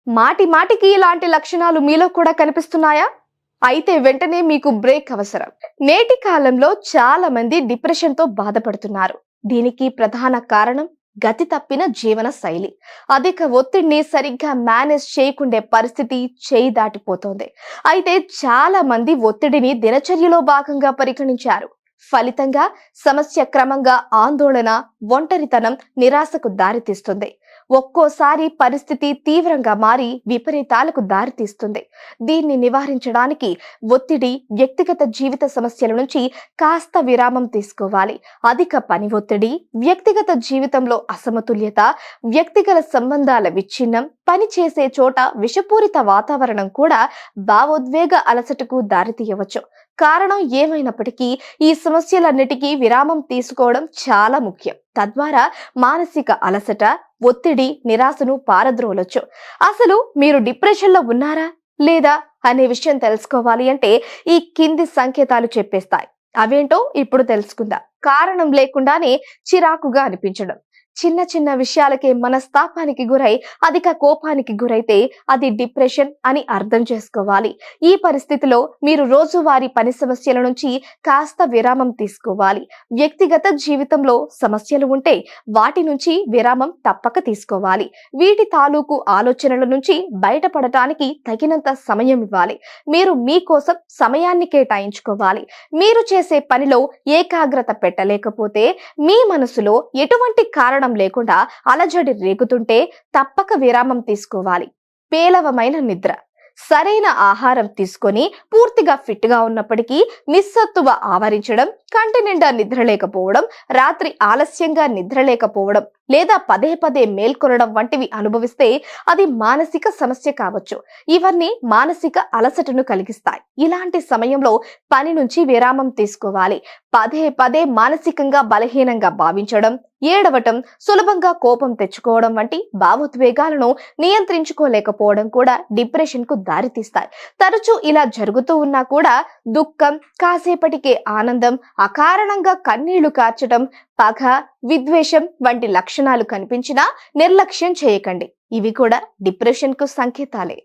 మాటి మాటికి ఇలాంటి లక్షణాలు మీలో కూడా కనిపిస్తున్నాయా? అయితే వెంటనే మీకు బ్రేక్ అవసరం. నేటి కాలంలో చాలా మంది డిప్రెషన్ తో బాధపడుతున్నారు. దీనికి ప్రధాన కారణం గతి తప్పిన జీవన శైలి. అధిక ఒత్తిడిని సరిగ్గా మేనేజ్ చేయకుండే పరిస్థితి చేయి దాటిపోతోంది. అయితే చాలా మంది ఒత్తిడిని దినచర్యలో భాగంగా పరిగణించారు. ఫలితంగా సమస్య క్రమంగా ఆందోళన, ఒంటరితనం, నిరాశకు దారితీస్తుంది. ఒక్కోసారి పరిస్థితి తీవ్రంగా మారి విపరీతాలకు దారితీస్తుంది. దీన్ని నివారించడానికి ఒత్తిడి, వ్యక్తిగత జీవిత సమస్యల నుంచి కాస్త విరామం తీసుకోవాలి. అధిక పని ఒత్తిడి, వ్యక్తిగత జీవితంలో అసమతుల్యత, వ్యక్తిగత సంబంధాల విచ్ఛిన్నం, పని చేసే చోట విషపూరిత వాతావరణం కూడా భావోద్వేగ అలసటకు దారితీయవచ్చు. కారణం ఏమైనప్పటికీ ఈ సమస్యలన్నిటికీ విరామం తీసుకోవడం చాలా ముఖ్యం. తద్వారా మానసిక అలసట, ఒత్తిడి, నిరాశను పారద్రోలొచ్చు. అసలు మీరు డిప్రెషన్ లో ఉన్నారా లేదా అనే విషయం తెలుసుకోవాలి అంటే ఈ కింది సంకేతాలు చెప్పేస్తాయి. అవేంటో ఇప్పుడు తెలుసుకుందాం. కారణం లేకుండానే చిరాకుగా అనిపించడం. చిన్న చిన్న విషయాలకే మనస్తాపానికి గురై అధిక కోపానికి గురైతే అది డిప్రెషన్ అని అర్థం చేసుకోవాలి. ఈ పరిస్థితిలో మీరు రోజువారీ పని సమస్యల నుంచి కాస్త విరామం తీసుకోవాలి. వ్యక్తిగత జీవితంలో సమస్యలు ఉంటే వాటి నుంచి విరామం తప్పక తీసుకోవాలి. వీటి తాలూకు ఆలోచనల నుంచి బయటపడటానికి తగినంత సమయం ఇవ్వాలి. మీరు మీకోసం సమయాన్ని కేటాయించుకోవాలి. మీరు చేసే పనిలో ఏకాగ్రత పెట్టలేకపోతే, మీ మనసులో ఎటువంటి కారణం లేకుండా అలజడి రేగుతుంటే తప్పక విరామం తీసుకోవాలి. పేలవమైన నిద్ర. సరైన ఆహారం తీసుకొని పూర్తిగా ఫిట్ గా ఉన్నప్పటికీ నిస్సత్తువ ఆవరించడం, కంటి నిండా నిద్రలేకపోవడం, రాత్రి ఆలస్యంగా నిద్రలేకపోవడం లేదా పదే పదే మేల్కొనడం వంటివి అనుభవిస్తే అది మానసిక సమస్య కావచ్చు. ఇవన్నీ మానసిక అలసటను కలిగిస్తాయి. ఇలాంటి సమయంలో పని నుంచి విరామం తీసుకోవాలి. పదే పదే మానసికంగా బలహీనంగా భావించడం, ఏడవటం, సులభంగా కోపం తెచ్చుకోవడం వంటి భావోద్వేగాలను నియంత్రించుకోలేకపోవడం కూడా డిప్రెషన్ కు దారితీస్తాయి. తరచూ ఇలా జరుగుతూ ఉన్నా కూడా దుఃఖం, కాసేపటికే ఆనందం, అకారణంగా కన్నీళ్లు కార్చటం, పగ, విద్వేషం వంటి లక్షణాలు కనిపించినా నిర్లక్ష్యం చేయకండి. ఇవి కూడా డిప్రెషన్ కు సంకేతాలే.